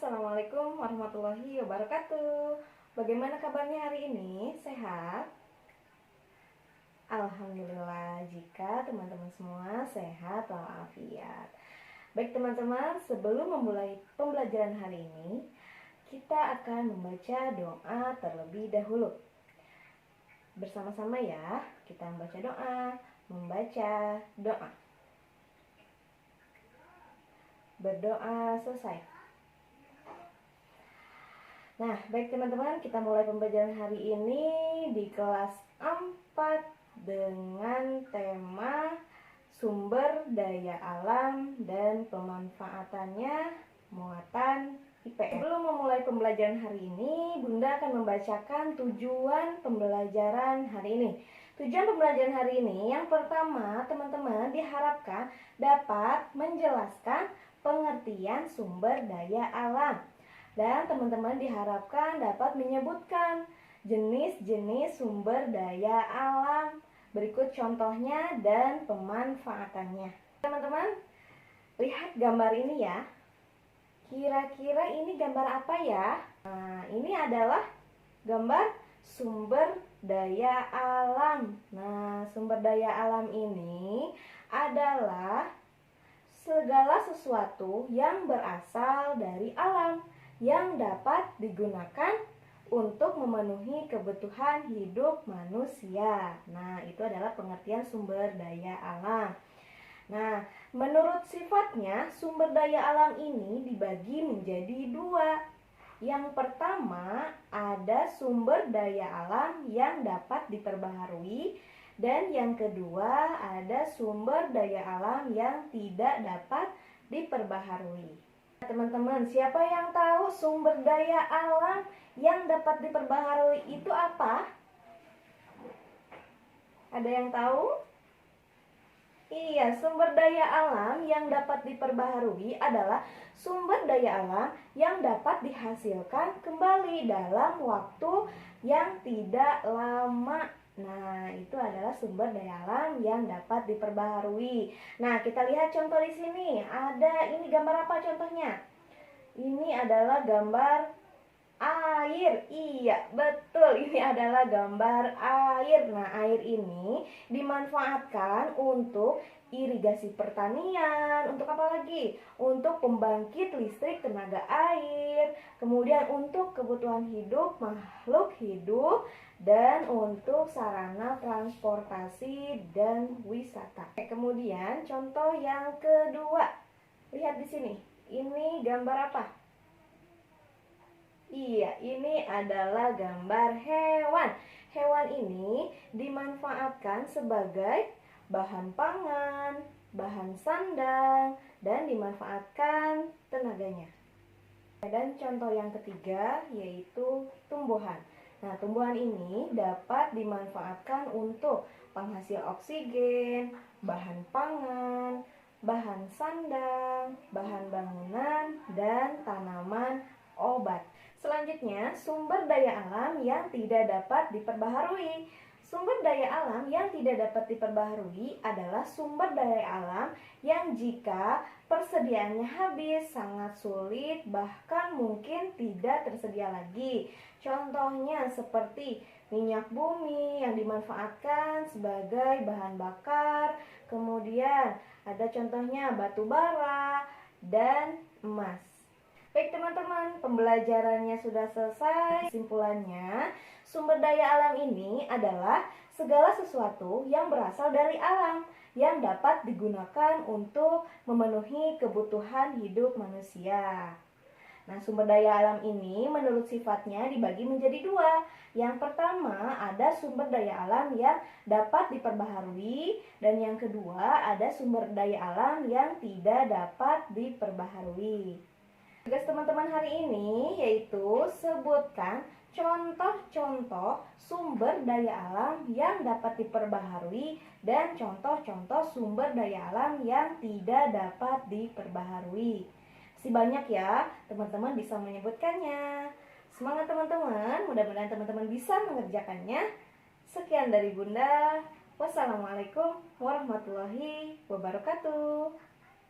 Assalamualaikum warahmatullahi wabarakatuh. Bagaimana kabarnya hari ini? Sehat? Alhamdulillah, jika teman-teman semua sehat walafiat. Baik teman-teman, sebelum memulai pembelajaran hari ini, kita akan membaca doa terlebih dahulu. Bersama-sama ya, kita membaca doa. Berdoa selesai. Nah, baik teman-teman, kita mulai pembelajaran hari ini di kelas 4 dengan tema sumber daya alam dan pemanfaatannya muatan IPS. Sebelum memulai pembelajaran hari ini, Bunda akan membacakan tujuan pembelajaran hari ini. Tujuan pembelajaran hari ini, yang pertama, teman-teman diharapkan dapat menjelaskan pengertian sumber daya alam. Dan teman-teman diharapkan dapat menyebutkan jenis-jenis sumber daya alam. Berikut contohnya dan pemanfaatannya. Teman-teman, lihat gambar ini ya. Kira-kira ini gambar apa ya? Nah, ini adalah gambar sumber daya alam. Nah, sumber daya alam ini adalah segala sesuatu yang berasal dari alam, yang dapat digunakan untuk memenuhi kebutuhan hidup manusia. Nah, itu adalah pengertian sumber daya alam. Nah, menurut sifatnya, sumber daya alam ini dibagi menjadi dua. Yang pertama, ada sumber daya alam yang dapat diperbaharui, dan yang kedua, ada sumber daya alam yang tidak dapat diperbaharui. Teman-teman, siapa yang tahu sumber daya alam yang dapat diperbaharui itu apa? Ada yang tahu? Iya, sumber daya alam yang dapat diperbaharui adalah sumber daya alam yang dapat dihasilkan kembali dalam waktu yang tidak lama. Nah, itu adalah sumber daya alam yang dapat diperbaharui. Nah, kita lihat contoh di sini. Ini gambar apa contohnya? Ini adalah gambar air. Iya, betul. Ini adalah gambar air. Nah, air ini dimanfaatkan untuk irigasi pertanian. Untuk apa lagi? Untuk pembangkit listrik tenaga air. Kemudian untuk kebutuhan hidup makhluk hidup, dan untuk sarana transportasi dan wisata. Kemudian contoh yang kedua. Lihat di sini. Ini gambar apa? Iya, ini adalah gambar hewan. Hewan ini dimanfaatkan sebagai bahan pangan, bahan sandang, dan dimanfaatkan tenaganya. Dan contoh yang ketiga yaitu tumbuhan. Nah, tumbuhan ini dapat dimanfaatkan untuk penghasil oksigen, bahan pangan, bahan sandang, bahan bangunan, dan tanaman obat. Selanjutnya, sumber daya alam yang tidak dapat diperbaharui. Sumber daya alam yang tidak dapat diperbaharui adalah sumber daya alam yang jika persediaannya habis, sangat sulit, bahkan mungkin tidak tersedia lagi. Contohnya seperti minyak bumi yang dimanfaatkan sebagai bahan bakar, kemudian ada contohnya batu bara dan emas. Baik teman-teman, pembelajarannya sudah selesai. Kesimpulannya, sumber daya alam ini adalah segala sesuatu yang berasal dari alam, yang dapat digunakan untuk memenuhi kebutuhan hidup manusia. Nah, sumber daya alam ini menurut sifatnya dibagi menjadi dua. Yang pertama, ada sumber daya alam yang dapat diperbaharui, dan yang kedua, ada sumber daya alam yang tidak dapat diperbaharui. Tugas teman-teman hari ini yaitu sebutkan contoh-contoh sumber daya alam yang dapat diperbaharui dan contoh-contoh sumber daya alam yang tidak dapat diperbaharui. Masih banyak ya, teman-teman bisa menyebutkannya. Semangat teman-teman, mudah-mudahan teman-teman bisa mengerjakannya. Sekian dari Bunda. Wassalamualaikum warahmatullahi wabarakatuh.